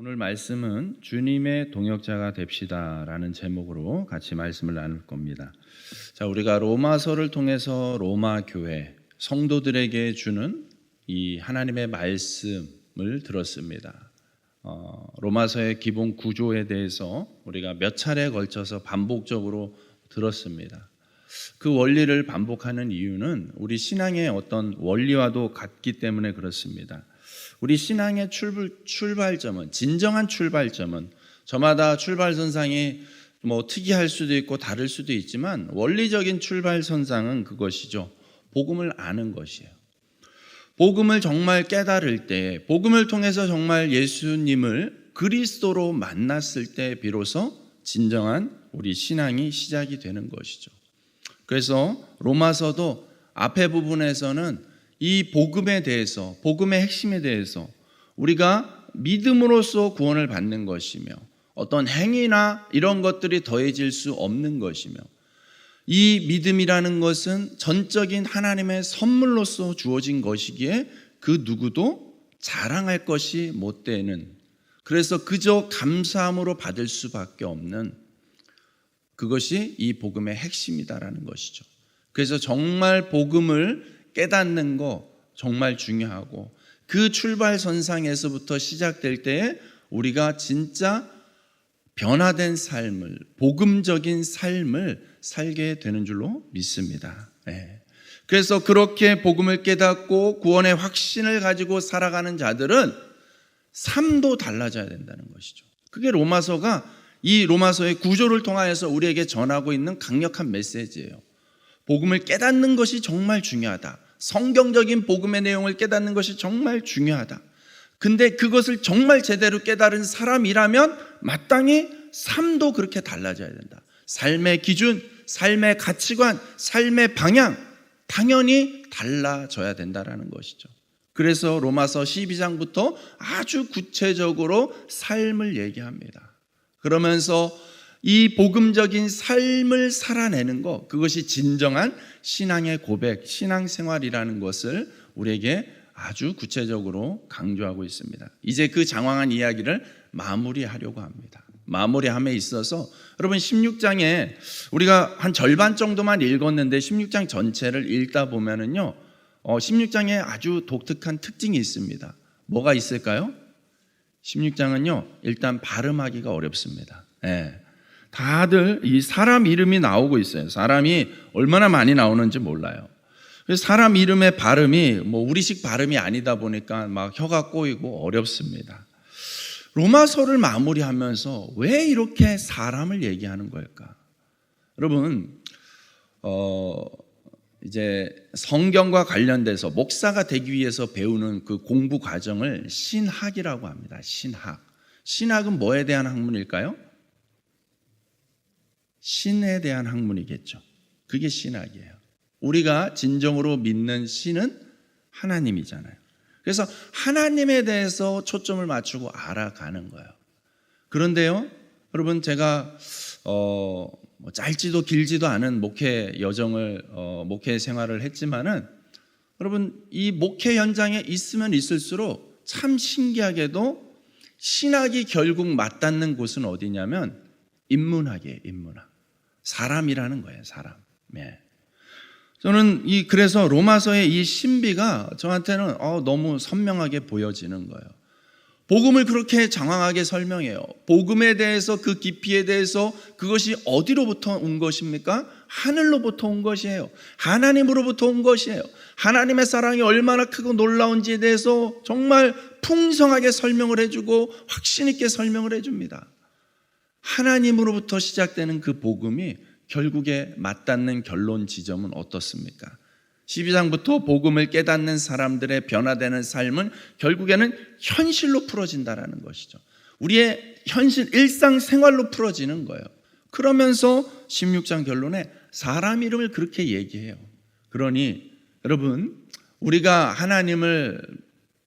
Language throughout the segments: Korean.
오늘 말씀은 주님의 동역자가 됩시다라는 제목으로 같이 말씀을 나눌 겁니다. 자, 우리가 로마서를 통해서 로마 교회 성도들에게 주는 이 하나님의 말씀을 들었습니다. 로마서의 기본 구조에 대해서 우리가 몇 차례에 걸쳐서 반복적으로 들었습니다. 그 원리를 반복하는 이유는 우리 신앙의 어떤 원리와도 같기 때문에 그렇습니다. 우리 신앙의 출발점은, 진정한 출발점은 저마다 출발선상이 특이할 수도 있고 다를 수도 있지만 원리적인 출발선상은 그것이죠. 복음을 아는 것이에요. 복음을 정말 깨달을 때, 복음을 통해서 정말 예수님을 그리스도로 만났을 때 비로소 진정한 우리 신앙이 시작이 되는 것이죠. 그래서 로마서도 앞에 부분에서는 이 복음에 대해서, 복음의 핵심에 대해서 우리가 믿음으로써 구원을 받는 것이며 어떤 행위나 이런 것들이 더해질 수 없는 것이며 이 믿음이라는 것은 전적인 하나님의 선물로서 주어진 것이기에 그 누구도 자랑할 것이 못 되는, 그래서 그저 감사함으로 받을 수밖에 없는 그것이 이 복음의 핵심이다라는 것이죠. 그래서 정말 복음을 깨닫는 거 정말 중요하고 그 출발선상에서부터 시작될 때에 우리가 진짜 변화된 삶을, 복음적인 삶을 살게 되는 줄로 믿습니다. 그래서 그렇게 복음을 깨닫고 구원의 확신을 가지고 살아가는 자들은 삶도 달라져야 된다는 것이죠. 그게 이 로마서의 구조를 통하여서 우리에게 전하고 있는 강력한 메시지예요. 복음을 깨닫는 것이 정말 중요하다. 성경적인 복음의 내용을 깨닫는 것이 정말 중요하다. 근데 그것을 정말 제대로 깨달은 사람이라면 마땅히 삶도 그렇게 달라져야 된다. 삶의 기준, 삶의 가치관, 삶의 방향 당연히 달라져야 된다는 것이죠. 그래서 로마서 12장부터 아주 구체적으로 삶을 얘기합니다. 그러면서 이 복음적인 삶을 살아내는 것, 그것이 진정한 신앙의 고백, 신앙생활이라는 것을 우리에게 아주 구체적으로 강조하고 있습니다. 이제 그 장황한 이야기를 마무리하려고 합니다. 마무리함에 있어서 여러분 16장에 우리가 한 절반 정도만 읽었는데 16장 전체를 읽다 보면은요, 16장에 아주 독특한 특징이 있습니다. 뭐가 있을까요? 16장은요, 일단 발음하기가 어렵습니다. 다들 이 사람 이름이 나오고 있어요. 사람이 얼마나 많이 나오는지 몰라요. 사람 이름의 발음이 우리식 발음이 아니다 보니까 막 혀가 꼬이고 어렵습니다. 로마서를 마무리하면서 왜 이렇게 사람을 얘기하는 걸까? 여러분, 이제 성경과 관련돼서 목사가 되기 위해서 배우는 그 공부 과정을 신학이라고 합니다. 신학은 뭐에 대한 학문일까요? 신에 대한 학문이겠죠. 그게 신학이에요. 우리가 진정으로 믿는 신은 하나님이잖아요. 그래서 하나님에 대해서 초점을 맞추고 알아가는 거예요. 그런데요, 여러분, 제가 짧지도 길지도 않은 목회 여정을 목회 생활을 했지만은 여러분, 이 목회 현장에 있으면 있을수록 참 신기하게도 신학이 결국 맞닿는 곳은 어디냐면 인문학이에요. 인문학. 사람이라는 거예요. 사람. 저는 그래서 로마서의 이 신비가 저한테는 너무 선명하게 보여지는 거예요. 복음을 그렇게 장황하게 설명해요. 복음에 대해서, 그 깊이에 대해서 그것이 어디로부터 온 것입니까? 하늘로부터 온 것이에요. 하나님으로부터 온 것이에요. 하나님의 사랑이 얼마나 크고 놀라운지에 대해서 정말 풍성하게 설명을 해주고 확신 있게 설명을 해줍니다. 하나님으로부터 시작되는 그 복음이 결국에 맞닿는 결론 지점은 어떻습니까? 12장부터 복음을 깨닫는 사람들의 변화되는 삶은 결국에는 현실로 풀어진다는 것이죠. 우리의 현실, 일상생활로 풀어지는 거예요. 그러면서 16장 결론에 사람 이름을 그렇게 얘기해요. 그러니 여러분, 우리가 하나님을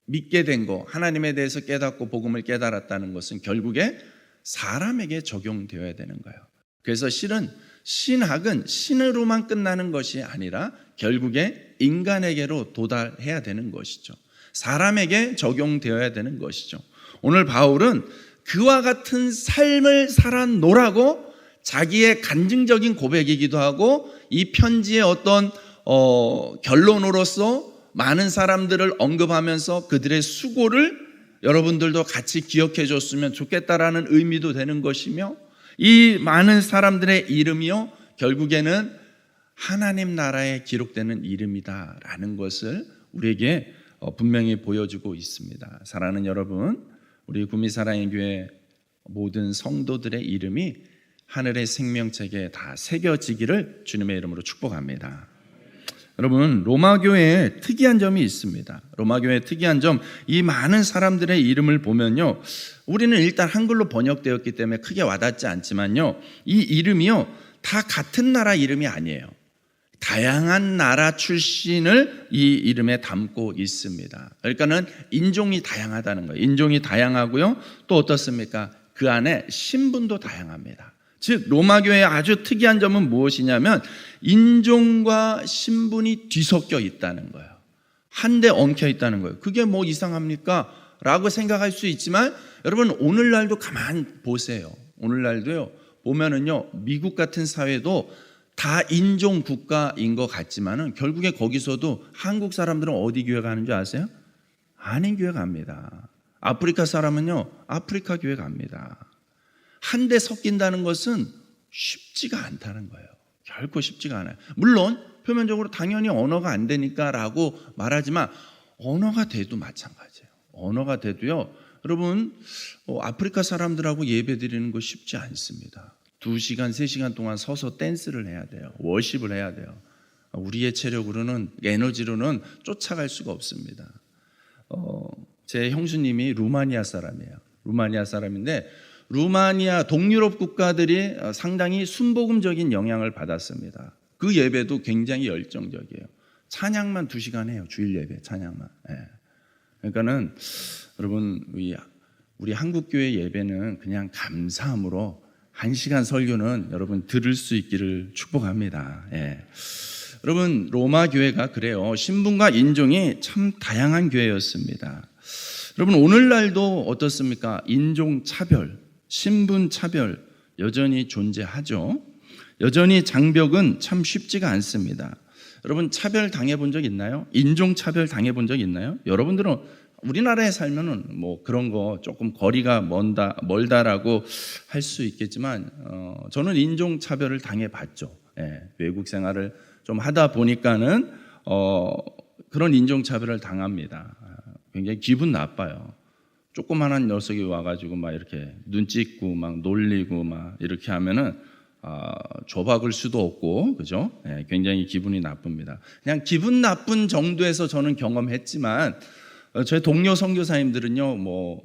믿게 된 거, 하나님에 대해서 깨닫고 복음을 깨달았다는 것은 결국에 사람에게 적용되어야 되는 거예요. 그래서 실은 신학은 신으로만 끝나는 것이 아니라 결국에 인간에게로 도달해야 되는 것이죠. 사람에게 적용되어야 되는 것이죠. 오늘 바울은 그와 같은 삶을 살아노라고 자기의 간증적인 고백이기도 하고 이 편지의 어떤 결론으로서 많은 사람들을 언급하면서 그들의 수고를 여러분들도 같이 기억해 줬으면 좋겠다라는 의미도 되는 것이며, 이 많은 사람들의 이름이요 결국에는 하나님 나라에 기록되는 이름이다라는 것을 우리에게 분명히 보여주고 있습니다. 사랑하는 여러분, 우리 구미사랑의 모든 성도들의 이름이 하늘의 생명책에 다 새겨지기를 주님의 이름으로 축복합니다. 여러분, 로마교회에 특이한 점이 있습니다. 로마교회의 특이한 점, 이 많은 사람들의 이름을 보면요, 우리는 일단 한글로 번역되었기 때문에 크게 와닿지 않지만요, 이 이름이요 다 같은 나라 이름이 아니에요. 다양한 나라 출신을 이 이름에 담고 있습니다. 그러니까는 인종이 다양하다는 거예요. 인종이 다양하고요, 또 어떻습니까? 그 안에 신분도 다양합니다. 즉 로마교회의 아주 특이한 점은 무엇이냐면 인종과 신분이 뒤섞여 있다는 거예요. 한데 엉켜 있다는 거예요. 그게 뭐 이상합니까? 라고 생각할 수 있지만, 여러분 오늘날도 가만 보세요. 오늘날도요 보면은요, 미국 같은 사회도 다 인종 국가인 것 같지만은 결국에 거기서도 한국 사람들은 어디 교회 가는 줄 아세요? 아닌 교회 갑니다. 아프리카 사람은요 아프리카 교회 갑니다. 한데 섞인다는 것은 쉽지가 않다는 거예요. 결코 쉽지가 않아요. 물론 표면적으로 당연히 언어가 안 되니까 라고 말하지만 언어가 돼도 마찬가지예요. 언어가 돼도요, 여러분 아프리카 사람들하고 예배 드리는 거 쉽지 않습니다. 2시간, 3시간 동안 서서 댄스를 해야 돼요. 워십을 해야 돼요. 우리의 체력으로는, 에너지로는 쫓아갈 수가 없습니다. 제 형수님이 루마니아 사람이에요. 루마니아 사람인데 루마니아 동유럽 국가들이 상당히 순복음적인 영향을 받았습니다. 그 예배도 굉장히 열정적이에요. 찬양만 2시간 해요. 주일 예배 찬양만. 그러니까는 여러분 우리 한국교회 예배는 그냥 감사함으로 1시간 설교는 여러분 들을 수 있기를 축복합니다. 여러분 로마 교회가 그래요. 신분과 인종이 참 다양한 교회였습니다. 여러분 오늘날도 어떻습니까? 인종 차별, 신분 차별 여전히 존재하죠. 여전히 장벽은 참 쉽지가 않습니다. 여러분 차별 당해본 적 있나요? 인종 차별 당해본 적 있나요? 여러분들은 우리나라에 살면은 뭐 그런 거 조금 거리가 멀다라고 할 수 있겠지만 저는 인종 차별을 당해봤죠. 외국 생활을 좀 하다 보니까는 그런 인종 차별을 당합니다. 굉장히 기분 나빠요. 조그만한 녀석이 와가지고 막 이렇게 눈 찍고 막 놀리고 막 이렇게 하면은 줘박을 수도 없고, 그죠? 굉장히 기분이 나쁩니다. 그냥 기분 나쁜 정도에서 저는 경험했지만, 저희 동료 선교사님들은요, 뭐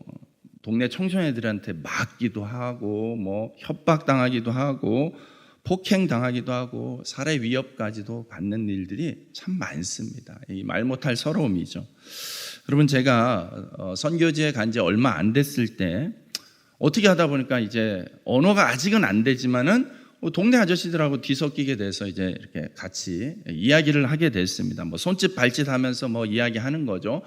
동네 청소년들한테 맞기도 하고, 뭐 협박당하기도 하고, 폭행당하기도 하고, 살해 위협까지도 받는 일들이 참 많습니다. 이 말 못할 서러움이죠. 여러분 제가 선교지에 간 지 얼마 안 됐을 때 어떻게 하다 보니까 이제 언어가 아직은 안 되지만은 동네 아저씨들하고 뒤섞이게 돼서 이제 이렇게 같이 이야기를 하게 됐습니다. 뭐 손짓 발짓 하면서 뭐 이야기하는 거죠.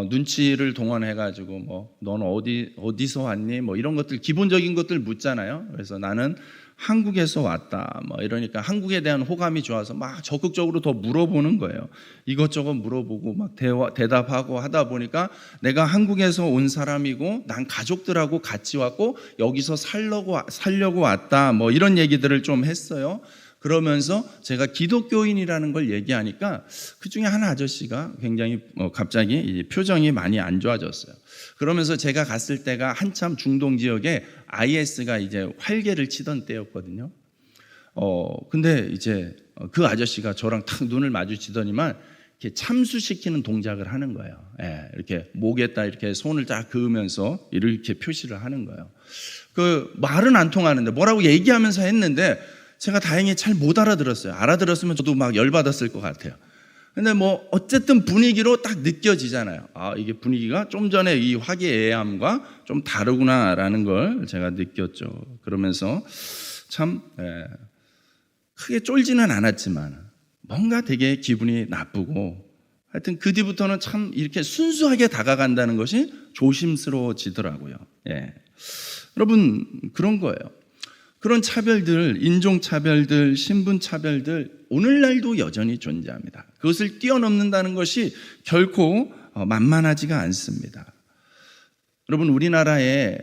눈치를 동원해가지고 뭐 넌 어디서 왔니? 뭐 이런 것들 기본적인 것들 묻잖아요. 그래서 나는 한국에서 왔다. 뭐 이러니까 한국에 대한 호감이 좋아서 막 적극적으로 더 물어보는 거예요. 이것저것 물어보고 막 대답하고 하다 보니까 내가 한국에서 온 사람이고 난 가족들하고 같이 왔고 여기서 살려고 왔다. 뭐 이런 얘기들을 좀 했어요. 그러면서 제가 기독교인이라는 걸 얘기하니까 그 중에 한 아저씨가 굉장히 갑자기 표정이 많이 안 좋아졌어요. 그러면서 제가 갔을 때가 한참 중동 지역에 IS가 이제 활개를 치던 때였거든요. 근데 이제 그 아저씨가 저랑 탁 눈을 마주치더니만 이렇게 참수시키는 동작을 하는 거예요. 이렇게 목에다 이렇게 손을 딱 그으면서 이렇게 표시를 하는 거예요. 그 말은 안 통하는데 뭐라고 얘기하면서 했는데 제가 다행히 잘 못 알아들었어요. 알아들었으면 저도 막 열받았을 것 같아요. 근데 뭐 어쨌든 분위기로 딱 느껴지잖아요. 이게 분위기가 좀 전에 이 화기애애함과 좀 다르구나라는 걸 제가 느꼈죠. 그러면서 참 크게 쫄지는 않았지만 뭔가 되게 기분이 나쁘고 하여튼 그 뒤부터는 참 이렇게 순수하게 다가간다는 것이 조심스러워지더라고요. 예. 여러분, 그런 거예요. 그런 차별들, 인종차별들, 신분차별들 오늘날도 여전히 존재합니다. 그것을 뛰어넘는다는 것이 결코 만만하지가 않습니다. 여러분, 우리나라의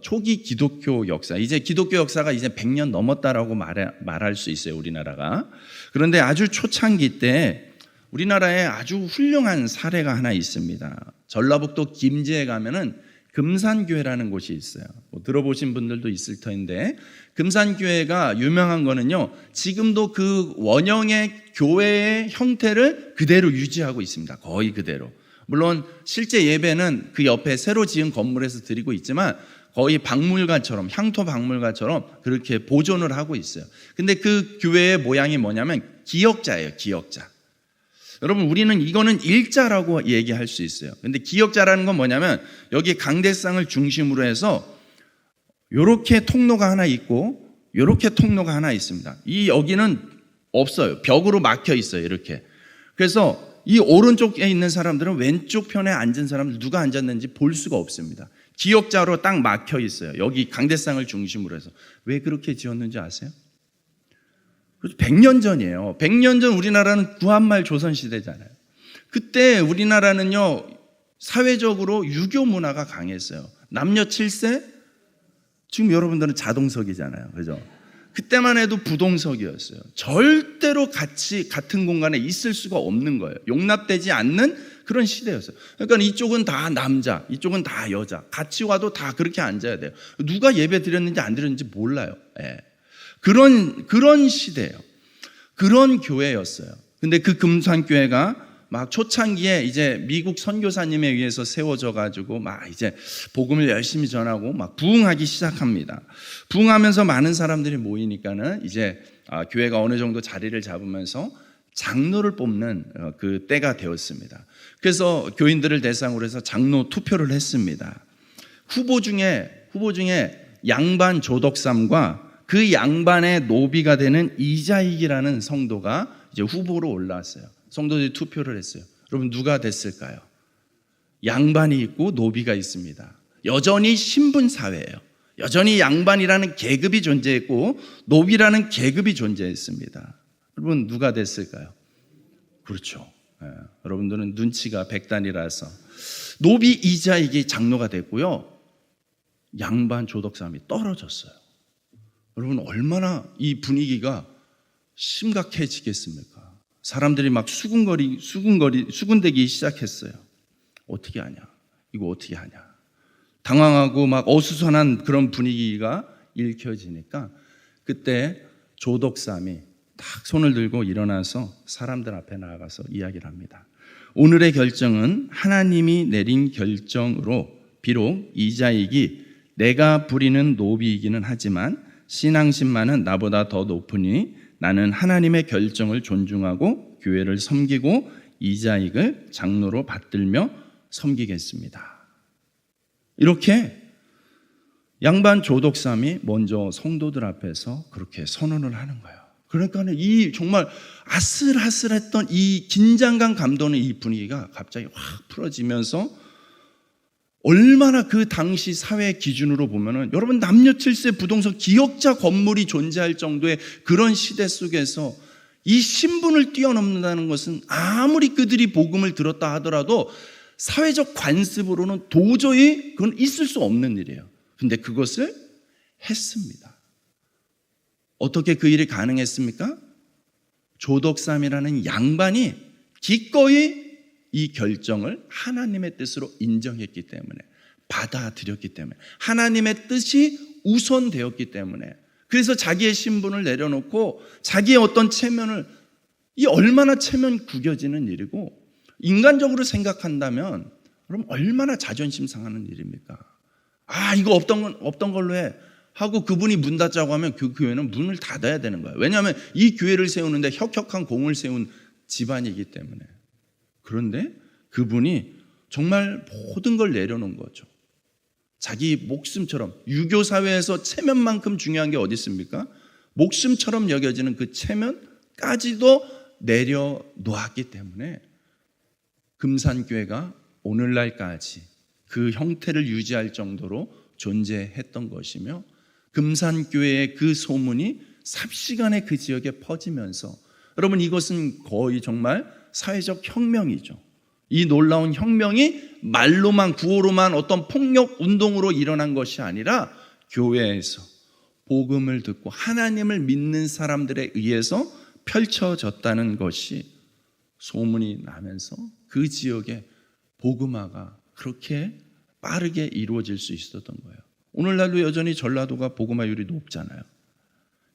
초기 기독교 역사, 이제 기독교 역사가 이제 100년 넘었다라고 말할 수 있어요, 우리나라가. 그런데 아주 초창기 때 우리나라에 아주 훌륭한 사례가 하나 있습니다. 전라북도 김제에 가면은 금산교회라는 곳이 있어요. 뭐 들어보신 분들도 있을 텐데, 금산교회가 유명한 거는요, 지금도 그 원형의 교회의 형태를 그대로 유지하고 있습니다. 거의 그대로. 물론 실제 예배는 그 옆에 새로 지은 건물에서 드리고 있지만 거의 박물관처럼, 향토 박물관처럼 그렇게 보존을 하고 있어요. 근데 그 교회의 모양이 뭐냐면 기역자예요, 기역자. 여러분, 우리는 이거는 일자라고 얘기할 수 있어요. 근데 기역자라는 건 뭐냐면 여기 강대상을 중심으로 해서 요렇게 통로가 하나 있고 요렇게 통로가 하나 있습니다. 이 여기는 없어요. 벽으로 막혀 있어요, 이렇게. 그래서 이 오른쪽에 있는 사람들은 왼쪽 편에 앉은 사람들 누가 앉았는지 볼 수가 없습니다. 기역자로 딱 막혀 있어요. 여기 강대상을 중심으로 해서. 왜 그렇게 지었는지 아세요? 100년 전이에요. 100년 전 우리나라는 구한말 조선시대잖아요. 그때 우리나라는요, 사회적으로 유교 문화가 강했어요. 남녀 7세? 지금 여러분들은 자동석이잖아요. 그죠? 그때만 해도 부동석이었어요. 절대로 같은 공간에 있을 수가 없는 거예요. 용납되지 않는 그런 시대였어요. 그러니까 이쪽은 다 남자, 이쪽은 다 여자. 같이 와도 다 그렇게 앉아야 돼요. 누가 예배 드렸는지 안 드렸는지 몰라요. 예. 그런 시대예요. 그런 교회였어요. 근데 그 금산교회가 막 초창기에 이제 미국 선교사님에 의해서 세워져 가지고 막 이제 복음을 열심히 전하고 막 부흥하기 시작합니다. 부흥하면서 많은 사람들이 모이니까는 이제 교회가 어느 정도 자리를 잡으면서 장로를 뽑는 그 때가 되었습니다. 그래서 교인들을 대상으로 해서 장로 투표를 했습니다. 후보 중에 양반 조덕삼과 그 양반의 노비가 되는 이자익이라는 성도가 이제 후보로 올라왔어요. 성도들이 투표를 했어요. 여러분, 누가 됐을까요? 양반이 있고 노비가 있습니다. 여전히 신분사회예요. 여전히 양반이라는 계급이 존재했고 노비라는 계급이 존재했습니다. 여러분, 누가 됐을까요? 그렇죠. 예, 여러분들은 눈치가 백단이라서 노비 이자익이 장로가 됐고요, 양반 조덕삼이 떨어졌어요. 여러분, 얼마나 이 분위기가 심각해지겠습니까? 사람들이 막 수군대기 시작했어요. 어떻게 하냐? 이거 어떻게 하냐? 당황하고 막 어수선한 그런 분위기가 읽혀지니까 그때 조덕삼이 딱 손을 들고 일어나서 사람들 앞에 나아가서 이야기를 합니다. 오늘의 결정은 하나님이 내린 결정으로 비록 이자익이 내가 부리는 노비이기는 하지만 신앙심만은 나보다 더 높으니 나는 하나님의 결정을 존중하고 교회를 섬기고 이자익을 장로로 받들며 섬기겠습니다. 이렇게 양반 조덕삼이 먼저 성도들 앞에서 그렇게 선언을 하는 거예요. 그러니까 이 정말 아슬아슬했던 이 긴장감 감도는 이 분위기가 갑자기 확 풀어지면서 얼마나 그 당시 사회 기준으로 보면은 여러분, 남녀 7세 부동석 기역자 건물이 존재할 정도의 그런 시대 속에서 이 신분을 뛰어넘는다는 것은 아무리 그들이 복음을 들었다 하더라도 사회적 관습으로는 도저히 그건 있을 수 없는 일이에요. 근데 그것을 했습니다. 어떻게 그 일이 가능했습니까? 조덕삼이라는 양반이 기꺼이 이 결정을 하나님의 뜻으로 인정했기 때문에, 받아들였기 때문에, 하나님의 뜻이 우선되었기 때문에, 그래서 자기의 신분을 내려놓고 자기의 어떤 체면을, 이 얼마나 체면 구겨지는 일이고, 인간적으로 생각한다면 그럼 얼마나 자존심 상하는 일입니까? 이거 없던 걸로 해 하고 그분이 문 닫자고 하면 그 교회는 문을 닫아야 되는 거예요. 왜냐하면 이 교회를 세우는데 혁혁한 공을 세운 집안이기 때문에. 그런데 그분이 정말 모든 걸 내려놓은 거죠. 자기 목숨처럼, 유교 사회에서 체면만큼 중요한 게 어디 있습니까? 목숨처럼 여겨지는 그 체면까지도 내려놓았기 때문에 금산교회가 오늘날까지 그 형태를 유지할 정도로 존재했던 것이며, 금산교회의 그 소문이 삽시간에 그 지역에 퍼지면서, 여러분 이것은 거의 정말 사회적 혁명이죠. 이 놀라운 혁명이 말로만, 구호로만 어떤 폭력 운동으로 일어난 것이 아니라 교회에서 복음을 듣고 하나님을 믿는 사람들에 의해서 펼쳐졌다는 것이 소문이 나면서 그 지역에 복음화가 그렇게 빠르게 이루어질 수 있었던 거예요. 오늘날도 여전히 전라도가 복음화율이 높잖아요.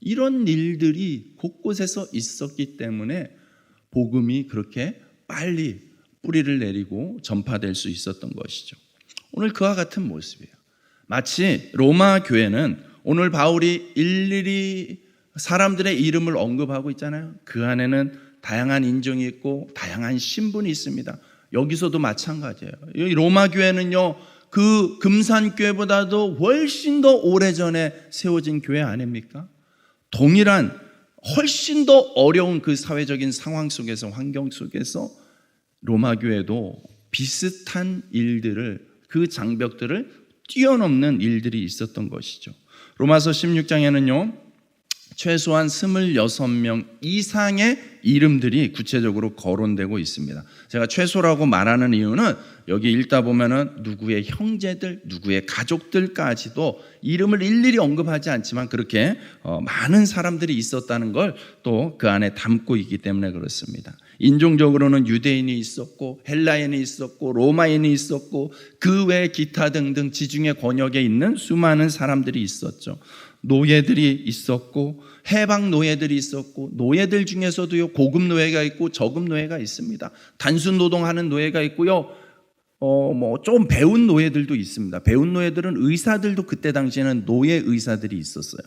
이런 일들이 곳곳에서 있었기 때문에 복음이 그렇게 빨리 뿌리를 내리고 전파될 수 있었던 것이죠. 오늘 그와 같은 모습이에요. 마치 로마 교회는 오늘 바울이 일일이 사람들의 이름을 언급하고 있잖아요. 그 안에는 다양한 인종이 있고 다양한 신분이 있습니다. 여기서도 마찬가지예요. 이 로마 교회는요, 그 금산교회보다도 훨씬 더 오래전에 세워진 교회 아닙니까? 동일한 훨씬 더 어려운 그 사회적인 상황 속에서, 환경 속에서 로마 교회도 비슷한 일들을, 그 장벽들을 뛰어넘는 일들이 있었던 것이죠. 로마서 16장에는요 최소한 26명 이상의 이름들이 구체적으로 거론되고 있습니다. 제가 최소라고 말하는 이유는 여기 읽다 보면은 누구의 형제들, 누구의 가족들까지도 이름을 일일이 언급하지 않지만 그렇게 많은 사람들이 있었다는 걸 또 그 안에 담고 있기 때문에 그렇습니다. 인종적으로는 유대인이 있었고 헬라인이 있었고 로마인이 있었고 그 외 기타 등등 지중해 권역에 있는 수많은 사람들이 있었죠. 노예들이 있었고 해방 노예들이 있었고, 노예들 중에서도요 고급 노예가 있고 저급 노예가 있습니다. 단순 노동하는 노예가 있고요, 좀 배운 노예들도 있습니다. 배운 노예들은 의사들도 그때 당시에는 노예 의사들이 있었어요.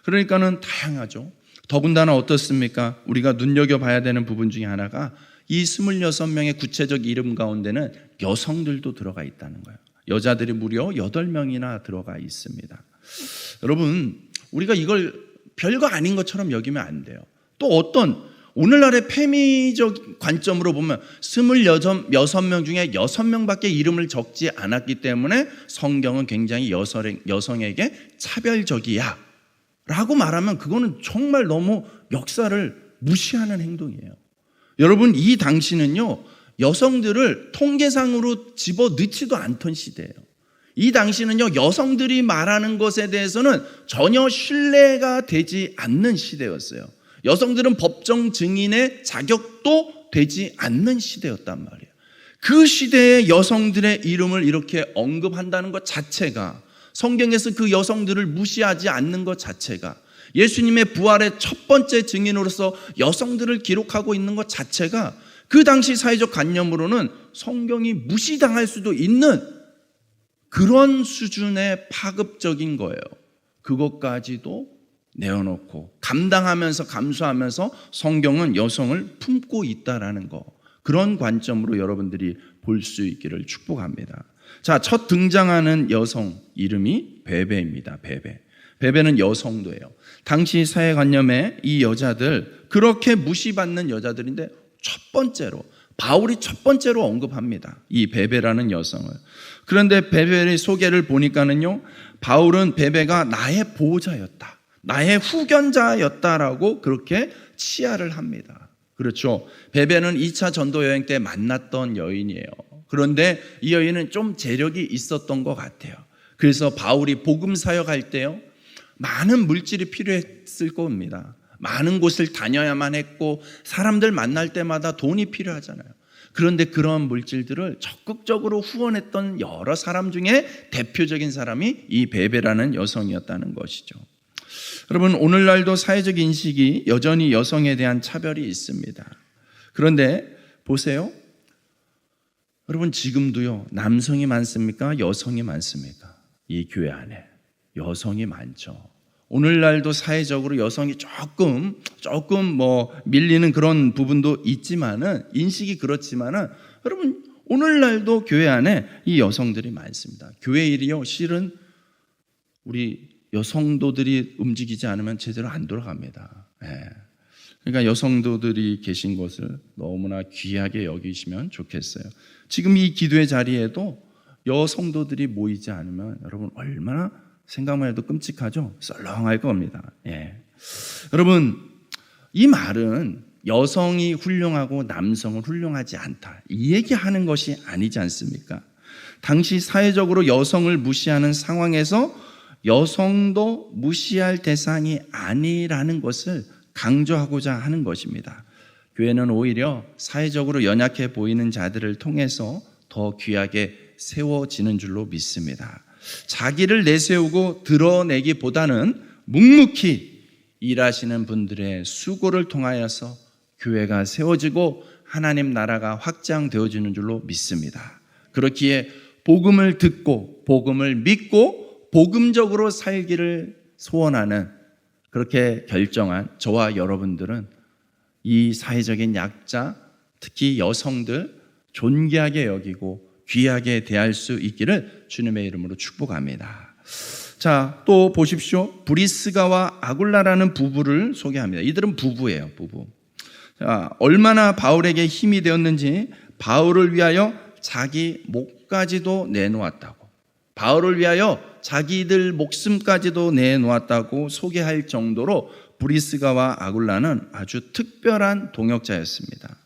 그러니까는 다양하죠. 더군다나 어떻습니까? 우리가 눈여겨봐야 되는 부분 중에 하나가 이 26명의 구체적 이름 가운데는 여성들도 들어가 있다는 거예요. 여자들이 무려 8명이나 들어가 있습니다. 여러분, 우리가 이걸 별거 아닌 것처럼 여기면 안 돼요. 또 어떤 오늘날의 페미적 관점으로 보면 26명 중에 6명밖에 이름을 적지 않았기 때문에 성경은 굉장히 여성에게 차별적이야 라고 말하면 그거는 정말 너무 역사를 무시하는 행동이에요. 여러분, 이 당시는요 여성들을 통계상으로 집어넣지도 않던 시대예요. 이 당시는요 여성들이 말하는 것에 대해서는 전혀 신뢰가 되지 않는 시대였어요. 여성들은 법정 증인의 자격도 되지 않는 시대였단 말이에요. 그 시대의 여성들의 이름을 이렇게 언급한다는 것 자체가, 성경에서 그 여성들을 무시하지 않는 것 자체가, 예수님의 부활의 첫 번째 증인으로서 여성들을 기록하고 있는 것 자체가 그 당시 사회적 관념으로는 성경이 무시당할 수도 있는 그런 수준의 파급적인 거예요. 그것까지도 내어놓고 감당하면서 감수하면서 성경은 여성을 품고 있다라는 거, 그런 관점으로 여러분들이 볼 수 있기를 축복합니다. 자, 첫 등장하는 여성 이름이 베베입니다. 베베는 여성도예요. 당시 사회관념에 이 여자들, 그렇게 무시받는 여자들인데 바울이 첫 번째로 언급합니다. 이 베베라는 여성을. 그런데 베베의 소개를 보니까는요, 바울은 베베가 나의 보호자였다, 나의 후견자였다라고 그렇게 치하를 합니다. 그렇죠. 베베는 2차 전도 여행 때 만났던 여인이에요. 그런데 이 여인은 좀 재력이 있었던 것 같아요. 그래서 바울이 복음 사역할 때요, 많은 물질이 필요했을 겁니다. 많은 곳을 다녀야만 했고 사람들 만날 때마다 돈이 필요하잖아요. 그런데 그런 물질들을 적극적으로 후원했던 여러 사람 중에 대표적인 사람이 이 베베라는 여성이었다는 것이죠. 여러분, 오늘날도 사회적 인식이 여전히 여성에 대한 차별이 있습니다. 그런데 보세요. 여러분, 지금도요 남성이 많습니까? 여성이 많습니까? 이 교회 안에 여성이 많죠. 오늘날도 사회적으로 여성이 조금 밀리는 그런 부분도 있지만은, 인식이 그렇지만은, 여러분 오늘날도 교회 안에 이 여성들이 많습니다. 교회 일이요 실은 우리 여성도들이 움직이지 않으면 제대로 안 돌아갑니다. 그러니까 여성도들이 계신 것을 너무나 귀하게 여기시면 좋겠어요. 지금 이 기도의 자리에도 여성도들이 모이지 않으면 여러분 얼마나 생각만 해도 끔찍하죠? 썰렁할 겁니다. 예. 여러분, 이 말은 여성이 훌륭하고 남성은 훌륭하지 않다, 이 얘기하는 것이 아니지 않습니까? 당시 사회적으로 여성을 무시하는 상황에서 여성도 무시할 대상이 아니라는 것을 강조하고자 하는 것입니다. 교회는 오히려 사회적으로 연약해 보이는 자들을 통해서 더 귀하게 세워지는 줄로 믿습니다. 자기를 내세우고 드러내기보다는 묵묵히 일하시는 분들의 수고를 통하여서 교회가 세워지고 하나님 나라가 확장되어지는 줄로 믿습니다. 그렇기에 복음을 듣고 복음을 믿고 복음적으로 살기를 소원하는, 그렇게 결정한 저와 여러분들은 이 사회적인 약자, 특히 여성들 존귀하게 여기고 귀하게 대할 수 있기를 주님의 이름으로 축복합니다. 자, 또 보십시오. 브리스가와 아굴라라는 부부를 소개합니다. 이들은 부부예요, 부부. 자, 얼마나 바울에게 힘이 되었는지 바울을 위하여 자기 목까지도 내놓았다고, 바울을 위하여 자기들 목숨까지도 내놓았다고 소개할 정도로 브리스가와 아굴라는 아주 특별한 동역자였습니다.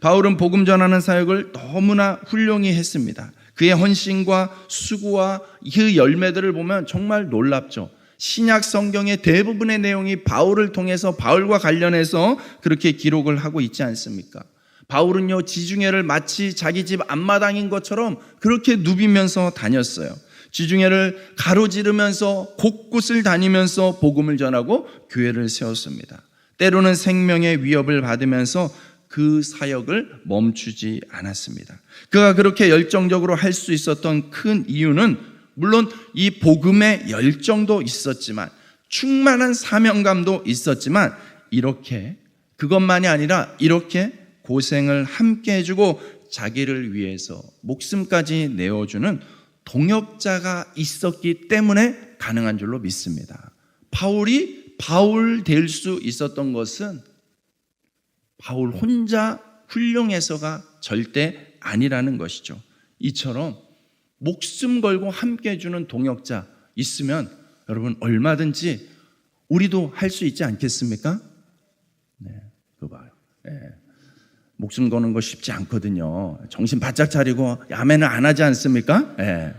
바울은 복음 전하는 사역을 너무나 훌륭히 했습니다. 그의 헌신과 수고와 그 열매들을 보면 정말 놀랍죠. 신약 성경의 대부분의 내용이 바울을 통해서, 바울과 관련해서 그렇게 기록을 하고 있지 않습니까? 바울은요, 지중해를 마치 자기 집 앞마당인 것처럼 그렇게 누비면서 다녔어요. 지중해를 가로지르면서 곳곳을 다니면서 복음을 전하고 교회를 세웠습니다. 때로는 생명의 위협을 받으면서 그 사역을 멈추지 않았습니다. 그가 그렇게 열정적으로 할 수 있었던 큰 이유는 물론 이 복음의 열정도 있었지만, 충만한 사명감도 있었지만, 이렇게 그것만이 아니라 이렇게 고생을 함께 해주고 자기를 위해서 목숨까지 내어주는 동역자가 있었기 때문에 가능한 줄로 믿습니다. 바울이 바울 될 수 있었던 것은 바울 혼자 훌륭해서가 절대 아니라는 것이죠. 이처럼 목숨 걸고 함께 해주는 동역자 있으면 여러분 얼마든지 우리도 할 수 있지 않겠습니까? 네, 그거 봐요. 네. 목숨 거는 거 쉽지 않거든요. 정신 바짝 차리고 아멘을 안 하지 않습니까? 네.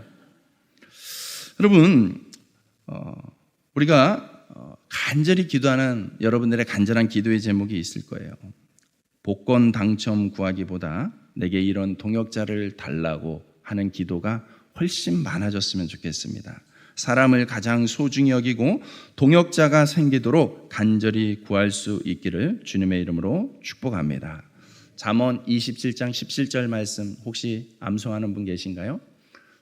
여러분, 우리가 간절히 기도하는 여러분들의 간절한 기도의 제목이 있을 거예요. 복권 당첨 구하기보다 내게 이런 동역자를 달라고 하는 기도가 훨씬 많아졌으면 좋겠습니다. 사람을 가장 소중히 여기고 동역자가 생기도록 간절히 구할 수 있기를 주님의 이름으로 축복합니다. 잠언 27장 17절 말씀 혹시 암송하는 분 계신가요?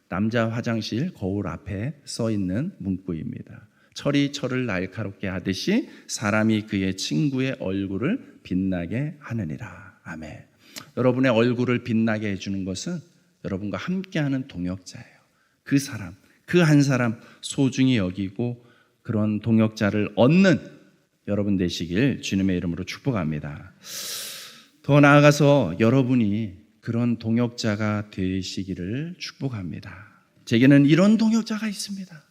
남자 화장실 거울 앞에 써 있는 문구입니다. 철이 철을 날카롭게 하듯이 사람이 그의 친구의 얼굴을 빛나게 하느니라. 아멘. 여러분의 얼굴을 빛나게 해주는 것은 여러분과 함께하는 동역자예요. 그 사람, 그 한 사람 소중히 여기고 그런 동역자를 얻는 여러분 되시길 주님의 이름으로 축복합니다. 더 나아가서 여러분이 그런 동역자가 되시기를 축복합니다. 제게는 이런 동역자가 있습니다.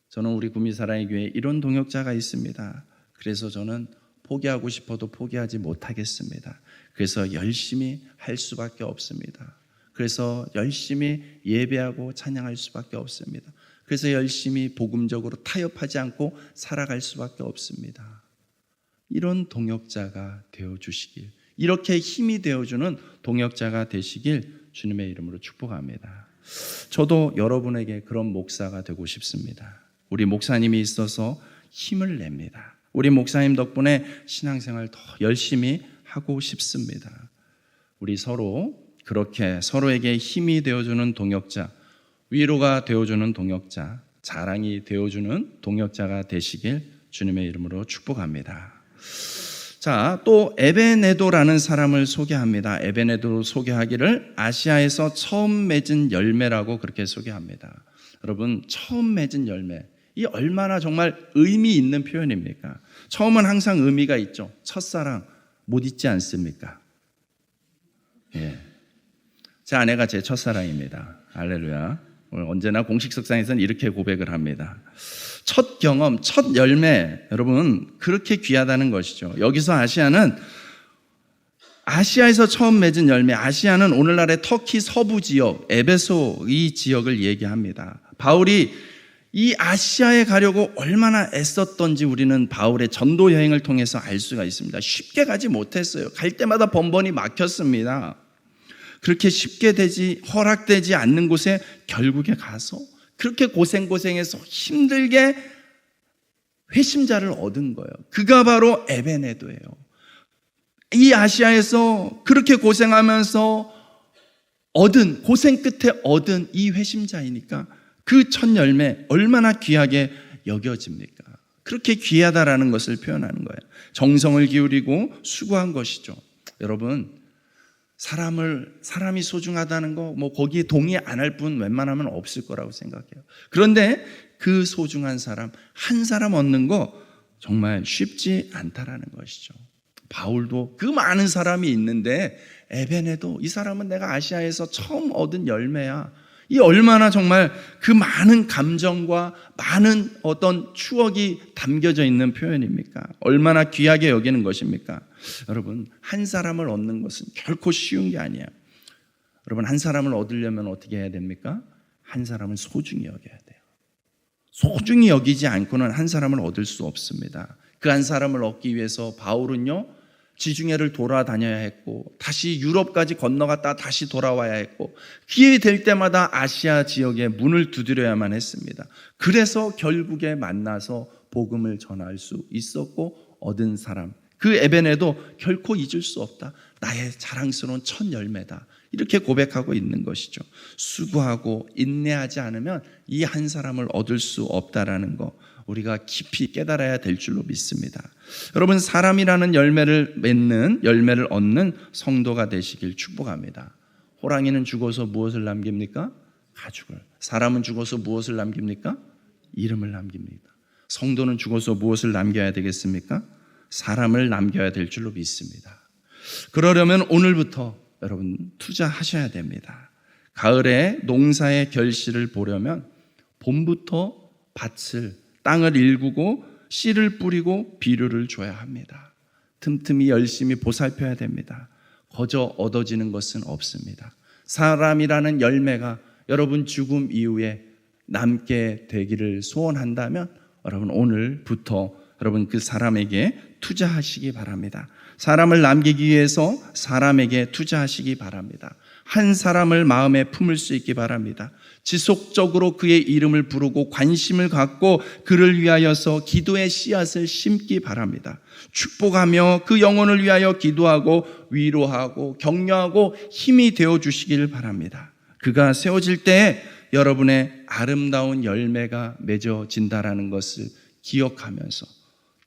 저는 우리 구미사랑의 교회에 이런 동역자가 있습니다. 그래서 저는 포기하고 싶어도 포기하지 못하겠습니다. 그래서 열심히 할 수밖에 없습니다. 그래서 열심히 예배하고 찬양할 수밖에 없습니다. 그래서 열심히 복음적으로 타협하지 않고 살아갈 수밖에 없습니다. 이런 동역자가 되어주시길, 이렇게 힘이 되어주는 동역자가 되시길 주님의 이름으로 축복합니다. 저도 여러분에게 그런 목사가 되고 싶습니다. 우리 목사님이 있어서 힘을 냅니다. 우리 목사님 덕분에 신앙생활 더 열심히 하고 싶습니다. 우리 서로 그렇게 서로에게 힘이 되어주는 동역자, 위로가 되어주는 동역자, 자랑이 되어주는 동역자가 되시길 주님의 이름으로 축복합니다. 자, 또 에베네도라는 사람을 소개합니다. 에베네도 소개하기를 아시아에서 처음 맺은 열매라고 그렇게 소개합니다. 여러분, 처음 맺은 열매, 이 얼마나 정말 의미 있는 표현입니까? 처음은 항상 의미가 있죠. 첫사랑 못 잊지 않습니까? 예. 제 아내가 제 첫사랑입니다. 할렐루야. 오늘 언제나 공식 석상에서는 이렇게 고백을 합니다. 첫 경험, 첫 열매, 여러분 그렇게 귀하다는 것이죠. 여기서 아시아에서 처음 맺은 열매, 아시아는 오늘날의 터키 서부 지역, 에베소 이 지역을 얘기합니다. 바울이 이 아시아에 가려고 얼마나 애썼던지 우리는 바울의 전도 여행을 통해서 알 수가 있습니다. 쉽게 가지 못했어요. 갈 때마다 번번이 막혔습니다. 그렇게 쉽게 허락되지 않는 곳에 결국에 가서 그렇게 고생해서 힘들게 회심자를 얻은 거예요. 그가 바로 에베네도예요. 이 아시아에서 그렇게 고생하면서 고생 끝에 얻은 이 회심자이니까 그 첫 열매 얼마나 귀하게 여겨집니까? 그렇게 귀하다라는 것을 표현하는 거예요. 정성을 기울이고 수고한 것이죠. 여러분, 사람이 소중하다는 거 거기에 동의 안 할 분 웬만하면 없을 거라고 생각해요. 그런데 그 소중한 사람 한 사람 얻는 거 정말 쉽지 않다라는 것이죠. 바울도 그 많은 사람이 있는데 에베네도 이 사람은 내가 아시아에서 처음 얻은 열매야. 이 얼마나 정말 그 많은 감정과 많은 어떤 추억이 담겨져 있는 표현입니까? 얼마나 귀하게 여기는 것입니까? 여러분, 한 사람을 얻는 것은 결코 쉬운 게 아니에요. 여러분, 한 사람을 얻으려면 어떻게 해야 됩니까? 한 사람을 소중히 여겨야 돼요. 소중히 여기지 않고는 한 사람을 얻을 수 없습니다. 그 한 사람을 얻기 위해서 바울은요, 지중해를 돌아다녀야 했고 다시 유럽까지 건너갔다 다시 돌아와야 했고 기회 될 때마다 아시아 지역에 문을 두드려야만 했습니다. 그래서 결국에 만나서 복음을 전할 수 있었고 얻은 사람, 그 에베네도 결코 잊을 수 없다. 나의 자랑스러운 첫 열매다. 이렇게 고백하고 있는 것이죠. 수고하고 인내하지 않으면 이 한 사람을 얻을 수 없다라는 거 우리가 깊이 깨달아야 될 줄로 믿습니다. 여러분, 사람이라는 열매를 얻는 성도가 되시길 축복합니다. 호랑이는 죽어서 무엇을 남깁니까? 가죽을. 사람은 죽어서 무엇을 남깁니까? 이름을 남깁니다. 성도는 죽어서 무엇을 남겨야 되겠습니까? 사람을 남겨야 될 줄로 믿습니다. 그러려면 오늘부터 여러분 투자하셔야 됩니다. 가을에 농사의 결실을 보려면 봄부터 땅을 일구고 씨를 뿌리고 비료를 줘야 합니다. 틈틈이 열심히 보살펴야 됩니다. 거저 얻어지는 것은 없습니다. 사람이라는 열매가 여러분 죽음 이후에 남게 되기를 소원한다면 여러분 오늘부터 여러분 그 사람에게 투자하시기 바랍니다. 사람을 남기기 위해서 사람에게 투자하시기 바랍니다. 한 사람을 마음에 품을 수 있기 바랍니다. 지속적으로 그의 이름을 부르고 관심을 갖고 그를 위하여서 기도의 씨앗을 심기 바랍니다. 축복하며 그 영혼을 위하여 기도하고 위로하고 격려하고 힘이 되어주시길 바랍니다. 그가 세워질 때에 여러분의 아름다운 열매가 맺어진다라는 것을 기억하면서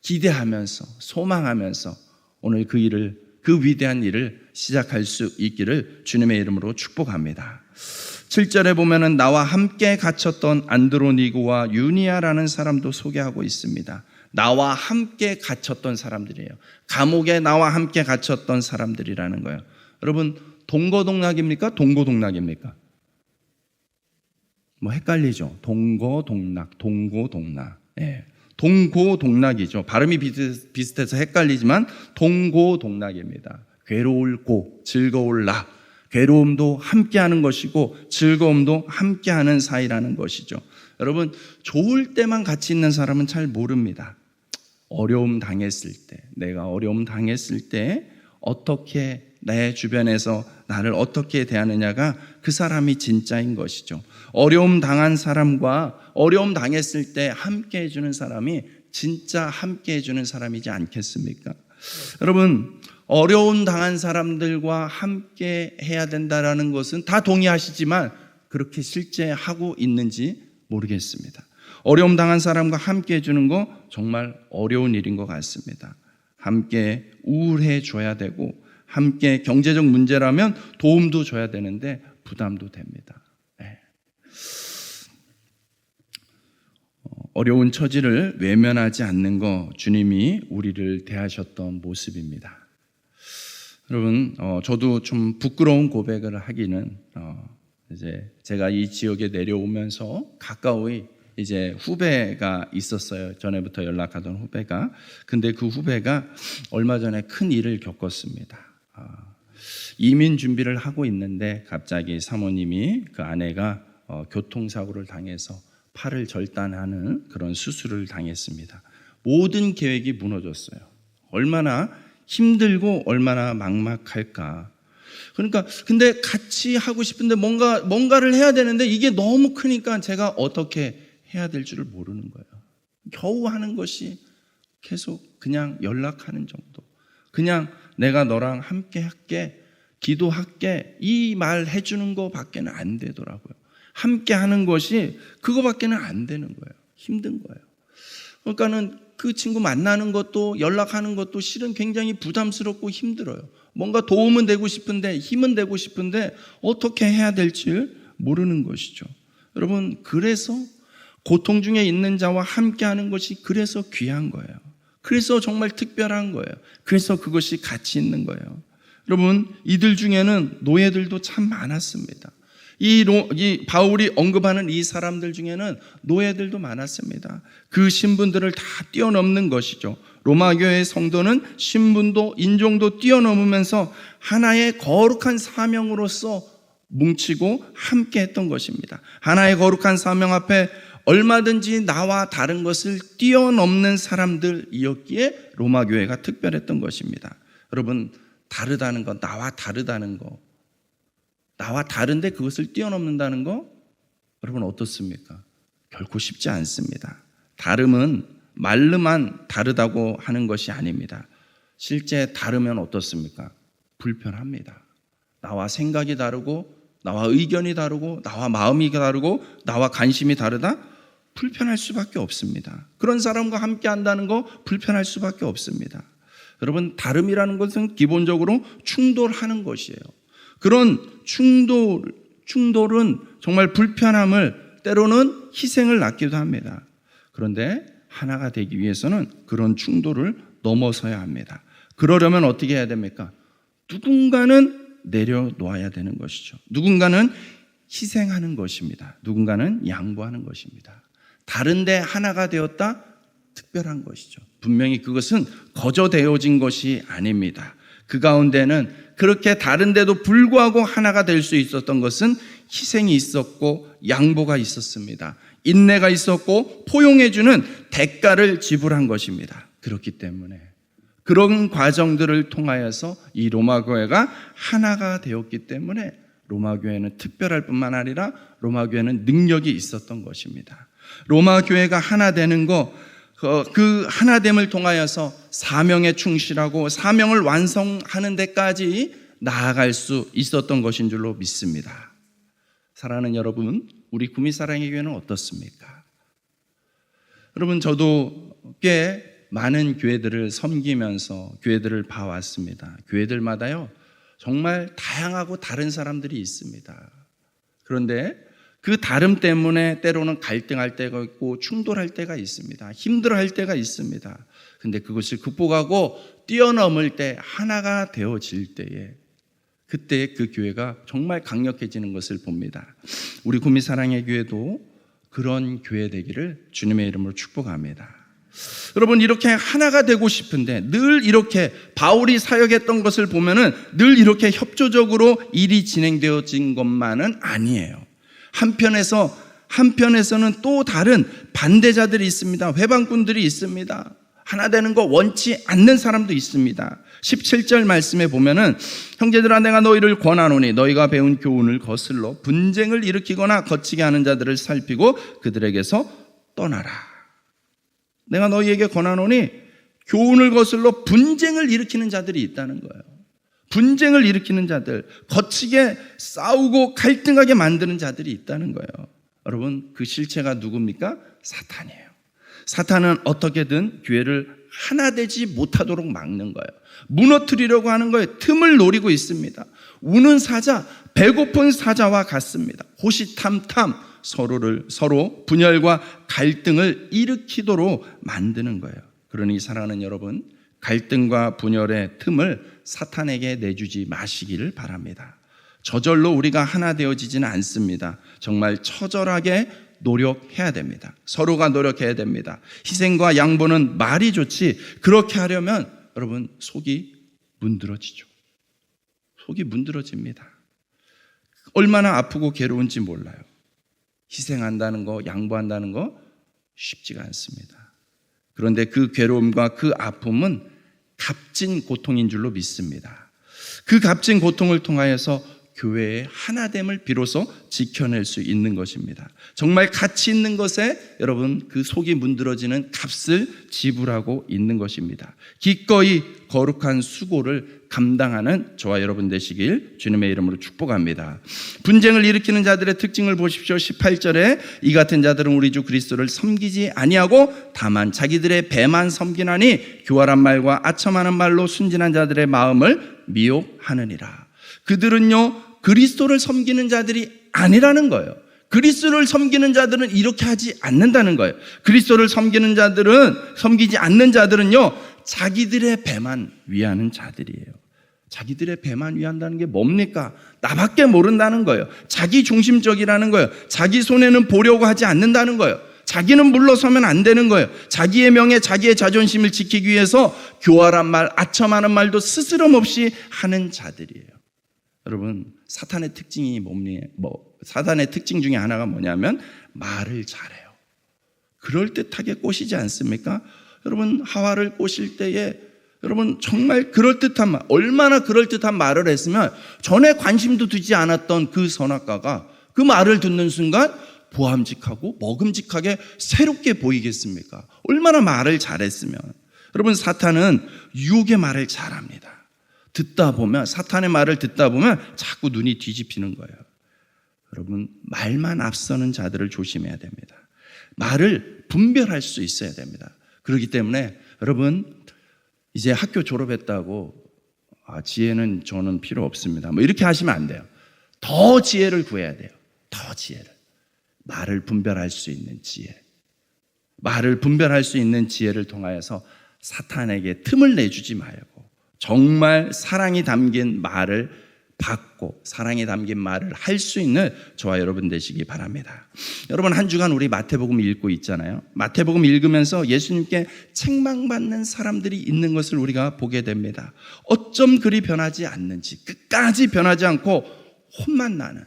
기대하면서 소망하면서 오늘 그 위대한 일을 시작할 수 있기를 주님의 이름으로 축복합니다. 7절에 보면은 나와 함께 갇혔던 안드로니고와 유니아라는 사람도 소개하고 있습니다. 나와 함께 갇혔던 사람들이에요. 감옥에 나와 함께 갇혔던 사람들이라는 거예요. 여러분, 동거동락입니까? 동고동락입니까? 헷갈리죠? 동거동락. 예. 동고동락이죠. 발음이 비슷해서 헷갈리지만 동고동락입니다. 괴로울 고, 즐거울 나. 괴로움도 함께하는 것이고 즐거움도 함께하는 사이라는 것이죠. 여러분, 좋을 때만 같이 있는 사람은 잘 모릅니다. 어려움 당했을 때, 내가 어려움 당했을 때 어떻게 내 주변에서 나를 어떻게 대하느냐가 그 사람이 진짜인 것이죠. 어려움 당한 사람과 어려움 당했을 때 함께 해주는 사람이 진짜 함께 해주는 사람이지 않겠습니까? 여러분, 어려움 당한 사람들과 함께 해야 된다는 것은 다 동의하시지만 그렇게 실제 하고 있는지 모르겠습니다. 어려움 당한 사람과 함께 해주는 거 정말 어려운 일인 것 같습니다. 함께 우울해 줘야 되고 함께 경제적 문제라면 도움도 줘야 되는데 부담도 됩니다. 어려운 처지를 외면하지 않는 거 주님이 우리를 대하셨던 모습입니다. 여러분, 저도 좀 부끄러운 고백을 하기는 이제 제가 이 지역에 내려오면서 가까이 이제 후배가 있었어요. 전에부터 연락하던 후배가. 근데 그 후배가 얼마 전에 큰 일을 겪었습니다. 이민 준비를 하고 있는데 갑자기 사모님이 그 아내가 교통사고를 당해서 팔을 절단하는 그런 수술을 당했습니다. 모든 계획이 무너졌어요. 얼마나 힘들고 얼마나 막막할까. 그러니까 근데 같이 하고 싶은데 뭔가를 해야 되는데 이게 너무 크니까 제가 어떻게 해야 될 줄을 모르는 거예요. 겨우 하는 것이 계속 그냥 연락하는 정도. 그냥 내가 너랑 함께 할게, 기도할게, 이 말 해주는 거밖에는 안 되더라고요. 함께 하는 것이 그거밖에는 안 되는 거예요. 힘든 거예요. 그러니까는 그 친구 만나는 것도 연락하는 것도 실은 굉장히 부담스럽고 힘들어요. 뭔가 도움은 되고 싶은데 힘은 되고 싶은데 어떻게 해야 될지 모르는 것이죠. 여러분, 그래서 고통 중에 있는 자와 함께 하는 것이 그래서 귀한 거예요. 그래서 정말 특별한 거예요. 그래서 그것이 가치 있는 거예요. 여러분, 이들 중에는 노예들도 참 많았습니다. 이 바울이 언급하는 이 사람들 중에는 노예들도 많았습니다. 그 신분들을 다 뛰어넘는 것이죠. 로마 교회의 성도는 신분도 인종도 뛰어넘으면서 하나의 거룩한 사명으로서 뭉치고 함께 했던 것입니다. 하나의 거룩한 사명 앞에 얼마든지 나와 다른 것을 뛰어넘는 사람들이었기에 로마 교회가 특별했던 것입니다. 여러분, 다르다는 거, 나와 다르다는 거, 나와 다른데 그것을 뛰어넘는다는 거, 여러분 어떻습니까? 결코 쉽지 않습니다. 다름은 말로만 다르다고 하는 것이 아닙니다. 실제 다르면 어떻습니까? 불편합니다. 나와 생각이 다르고, 나와 의견이 다르고, 나와 마음이 다르고, 나와 관심이 다르다? 불편할 수밖에 없습니다. 그런 사람과 함께 한다는 거 불편할 수밖에 없습니다. 여러분, 다름이라는 것은 기본적으로 충돌하는 것이에요. 그런 충돌은 정말 불편함을, 때로는 희생을 낳기도 합니다. 그런데 하나가 되기 위해서는 그런 충돌을 넘어서야 합니다. 그러려면 어떻게 해야 됩니까? 누군가는 내려놓아야 되는 것이죠. 누군가는 희생하는 것입니다. 누군가는 양보하는 것입니다. 다른데 하나가 되었다? 특별한 것이죠. 분명히 그것은 거저되어진 것이 아닙니다. 그 가운데는 그렇게 다른데도 불구하고 하나가 될 수 있었던 것은 희생이 있었고 양보가 있었습니다. 인내가 있었고 포용해주는 대가를 지불한 것입니다. 그렇기 때문에 그런 과정들을 통하여서 이 로마 교회가 하나가 되었기 때문에 로마 교회는 특별할 뿐만 아니라 로마 교회는 능력이 있었던 것입니다. 로마 교회가 하나 되는 거, 그 하나됨을 통하여서 사명에 충실하고 사명을 완성하는 데까지 나아갈 수 있었던 것인 줄로 믿습니다. 사랑하는 여러분, 우리 구미사랑의 교회는 어떻습니까? 여러분, 저도 꽤 많은 교회들을 섬기면서 교회들을 봐왔습니다. 교회들마다요, 정말 다양하고 다른 사람들이 있습니다. 그런데 그 다름 때문에 때로는 갈등할 때가 있고 충돌할 때가 있습니다. 힘들어할 때가 있습니다. 근데 그것을 극복하고 뛰어넘을 때, 하나가 되어질 때에, 그때 그 교회가 정말 강력해지는 것을 봅니다. 우리 구미사랑의 교회도 그런 교회 되기를 주님의 이름으로 축복합니다. 여러분, 이렇게 하나가 되고 싶은데 늘 이렇게 바울이 사역했던 것을 보면은 늘 이렇게 협조적으로 일이 진행되어진 것만은 아니에요. 한편에서는 또 다른 반대자들이 있습니다. 회방꾼들이 있습니다. 하나 되는 거 원치 않는 사람도 있습니다. 17절 말씀에 보면은 형제들아, 내가 너희를 권하노니 너희가 배운 교훈을 거슬러 분쟁을 일으키거나 거치게 하는 자들을 살피고 그들에게서 떠나라. 내가 너희에게 권하노니 교훈을 거슬러 분쟁을 일으키는 자들이 있다는 거예요. 분쟁을 일으키는 자들, 거치게 싸우고 갈등하게 만드는 자들이 있다는 거예요. 여러분, 그 실체가 누굽니까? 사탄이에요. 사탄은 어떻게든 교회를 하나 되지 못하도록 막는 거예요. 무너뜨리려고 하는 거예요. 틈을 노리고 있습니다. 우는 사자, 배고픈 사자와 같습니다. 호시탐탐 서로 분열과 갈등을 일으키도록 만드는 거예요. 그러니 사랑하는 여러분, 갈등과 분열의 틈을 사탄에게 내주지 마시기를 바랍니다. 저절로 우리가 하나 되어지지는 않습니다. 정말 처절하게 노력해야 됩니다. 서로가 노력해야 됩니다. 희생과 양보는 말이 좋지, 그렇게 하려면 여러분 속이 문드러지죠. 속이 문드러집니다. 얼마나 아프고 괴로운지 몰라요. 희생한다는 거, 양보한다는 거 쉽지가 않습니다. 그런데 그 괴로움과 그 아픔은 값진 고통인 줄로 믿습니다. 그 값진 고통을 통하여서 교회의 하나됨을 비로소 지켜낼 수 있는 것입니다. 정말 가치 있는 것에 여러분 그 속이 문드러지는 값을 지불하고 있는 것입니다. 기꺼이 거룩한 수고를 감당하는 저와 여러분 되시길 주님의 이름으로 축복합니다. 분쟁을 일으키는 자들의 특징을 보십시오. 18절에 이 같은 자들은 우리 주 그리스도를 섬기지 아니하고 다만 자기들의 배만 섬기나니 교활한 말과 아첨하는 말로 순진한 자들의 마음을 미혹하느니라. 그들은요 그리스도를 섬기는 자들이 아니라는 거예요. 그리스도를 섬기는 자들은 이렇게 하지 않는다는 거예요. 그리스도를 섬기지 않는 자들은요 자기들의 배만 위하는 자들이에요. 자기들의 배만 위한다는 게 뭡니까? 나밖에 모른다는 거예요. 자기 중심적이라는 거예요. 자기 손해는 보려고 하지 않는다는 거예요. 자기는 물러서면 안 되는 거예요. 자기의 명예, 자기의 자존심을 지키기 위해서 교활한 말, 아첨하는 말도 스스럼 없이 하는 자들이에요. 여러분, 사탄의 특징이 사탄의 특징 중에 하나가 뭐냐면 말을 잘해요. 그럴듯하게 꼬시지 않습니까? 여러분, 하와를 꼬실 때에 여러분 정말 그럴듯한 말, 얼마나 그럴듯한 말을 했으면 전에 관심도 두지 않았던 그 선악과가 그 말을 듣는 순간 보암직하고 먹음직하게 새롭게 보이겠습니까? 얼마나 말을 잘했으면. 여러분, 사탄은 유혹의 말을 잘합니다. 사탄의 말을 듣다 보면 자꾸 눈이 뒤집히는 거예요. 여러분, 말만 앞서는 자들을 조심해야 됩니다. 말을 분별할 수 있어야 됩니다. 그렇기 때문에 여러분, 이제 학교 졸업했다고 지혜는 저는 필요 없습니다. 이렇게 하시면 안 돼요. 더 지혜를 구해야 돼요. 더 지혜를. 말을 분별할 수 있는 지혜. 말을 분별할 수 있는 지혜를 통하여서 사탄에게 틈을 내주지 말고 정말 사랑이 담긴 말을 받고 사랑이 담긴 말을 할 수 있는 저와 여러분 되시기 바랍니다. 여러분, 한 주간 우리 마태복음 읽고 있잖아요. 마태복음 읽으면서 예수님께 책망받는 사람들이 있는 것을 우리가 보게 됩니다. 어쩜 그리 변하지 않는지, 끝까지 변하지 않고 혼만 나는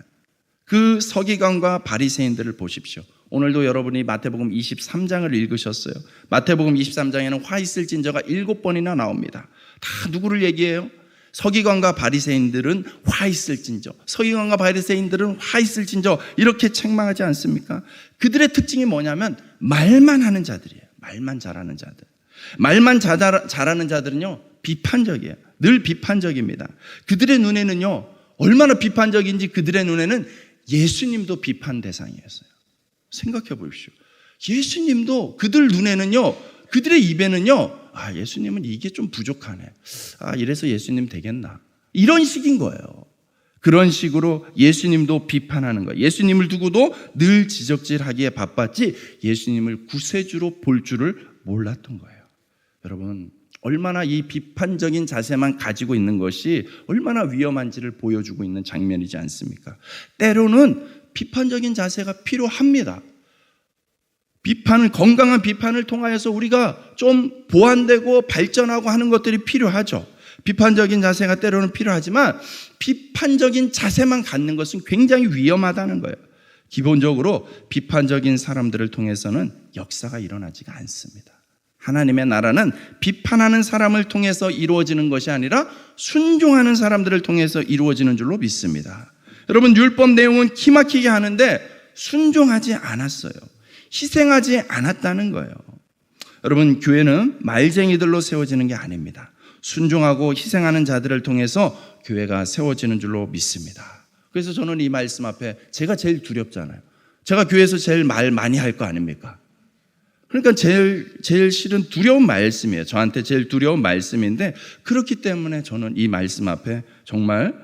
그 서기관과 바리새인들을 보십시오. 오늘도 여러분이 마태복음 23장을 읽으셨어요. 마태복음 23장에는 화 있을진저가 7번이나 나옵니다. 다 누구를 얘기해요? 서기관과 바리새인들은 화 있을진저, 서기관과 바리새인들은 화 있을진저, 이렇게 책망하지 않습니까? 그들의 특징이 뭐냐면 말만 하는 자들이에요. 말만 잘하는 자들. 말만 잘하는 자들은요 비판적이에요. 늘 비판적입니다. 그들의 눈에는요 얼마나 비판적인지, 그들의 눈에는 예수님도 비판 대상이었어요. 생각해 보십시오. 예수님도 그들 눈에는요, 그들의 입에는요, 예수님은 이게 좀 부족하네. 이래서 예수님 되겠나? 이런 식인 거예요. 그런 식으로 예수님도 비판하는 거예요. 예수님을 두고도 늘 지적질하기에 바빴지 예수님을 구세주로 볼 줄을 몰랐던 거예요. 여러분, 얼마나 이 비판적인 자세만 가지고 있는 것이 얼마나 위험한지를 보여주고 있는 장면이지 않습니까? 때로는 비판적인 자세가 필요합니다. 건강한 비판을 통하여서 우리가 좀 보완되고 발전하고 하는 것들이 필요하죠. 비판적인 자세가 때로는 필요하지만 비판적인 자세만 갖는 것은 굉장히 위험하다는 거예요. 기본적으로 비판적인 사람들을 통해서는 역사가 일어나지가 않습니다. 하나님의 나라는 비판하는 사람을 통해서 이루어지는 것이 아니라 순종하는 사람들을 통해서 이루어지는 줄로 믿습니다. 여러분, 율법 내용은 기막히게 하는데 순종하지 않았어요. 희생하지 않았다는 거예요. 여러분, 교회는 말쟁이들로 세워지는 게 아닙니다. 순종하고 희생하는 자들을 통해서 교회가 세워지는 줄로 믿습니다. 그래서 저는 이 말씀 앞에 제가 제일 두렵잖아요. 제가 교회에서 제일 말 많이 할 거 아닙니까? 그러니까 제일 실은 두려운 말씀이에요. 저한테 제일 두려운 말씀인데, 그렇기 때문에 저는 이 말씀 앞에 정말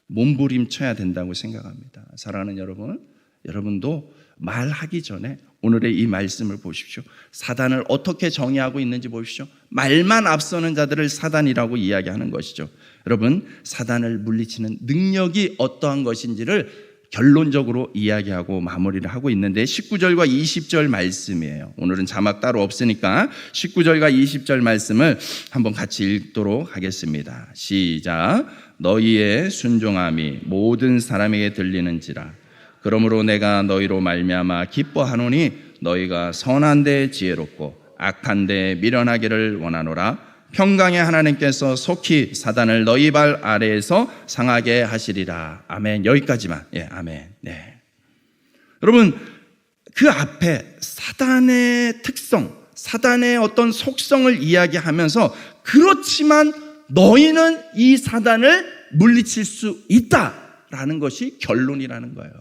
몸부림쳐야 된다고 생각합니다. 사랑하는 여러분, 여러분도 말하기 전에 오늘의 이 말씀을 보십시오. 사단을 어떻게 정의하고 있는지 보십시오. 말만 앞서는 자들을 사단이라고 이야기하는 것이죠. 여러분, 사단을 물리치는 능력이 어떠한 것인지를 결론적으로 이야기하고 마무리를 하고 있는데 19절과 20절 말씀이에요. 오늘은 자막 따로 없으니까 19절과 20절 말씀을 한번 같이 읽도록 하겠습니다. 시작. 너희의 순종함이 모든 사람에게 들리는지라. 그러므로 내가 너희로 말미암아 기뻐하노니 너희가 선한 데 지혜롭고 악한 데 미련하기를 원하노라. 평강의 하나님께서 속히 사단을 너희 발 아래에서 상하게 하시리라. 아멘. 여기까지만. 아멘. 네. 여러분, 그 앞에 사단의 특성, 사단의 어떤 속성을 이야기하면서 그렇지만 너희는 이 사단을 물리칠 수 있다라는 것이 결론이라는 거예요.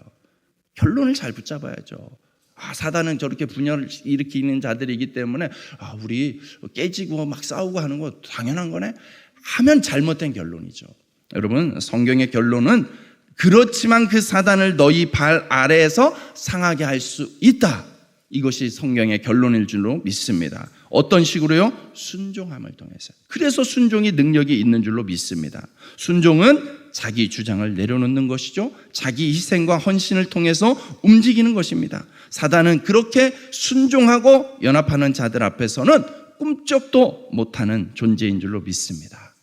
결론을 잘 붙잡아야죠. 사단은 저렇게 분열을 일으키는 자들이기 때문에 우리 깨지고 막 싸우고 하는 거 당연한 거네 하면 잘못된 결론이죠. 여러분, 성경의 결론은 그렇지만 그 사단을 너희 발 아래에서 상하게 할 수 있다. 이것이 성경의 결론일 줄로 믿습니다. 어떤 식으로요? 순종함을 통해서. 그래서 순종이 능력이 있는 줄로 믿습니다. 순종은 자기 주장을 내려놓는 것이죠. 자기 희생과 헌신을 통해서 움직이는 것입니다. 사단은 그렇게 순종하고 연합하는 자들 앞에서는 꿈쩍도 못하는 존재인 줄로 믿습니다.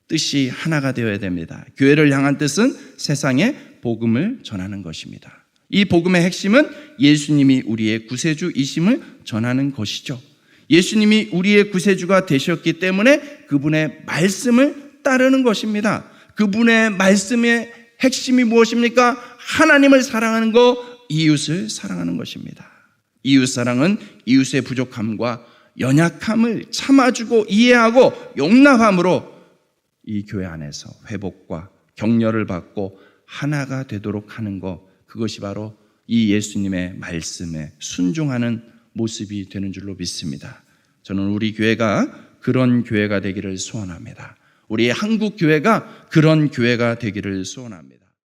뜻이 하나가 되어야 됩니다. 교회를 향한 뜻은 세상에 복음을 전하는 것입니다. 이 복음의 핵심은 예수님이 우리의 구세주이심을 전하는 것이죠. 예수님이 우리의 구세주가 되셨기 때문에 그분의 말씀을 따르는 것입니다. 그분의 말씀의 핵심이 무엇입니까? 하나님을 사랑하는 것, 이웃을 사랑하는 것입니다. 이웃 사랑은 이웃의 부족함과 연약함을 참아주고 이해하고 용납함으로 이 교회 안에서 회복과 격려를 받고 하나가 되도록 하는 것, 그것이 바로 이 예수님의 말씀에 순종하는 모습이 되는 줄로 믿습니다. 저는 우리 교회가 그런 교회가 되기를 소원합니다. 우리 한국 교회가 그런 교회가 되기를 소원합니다.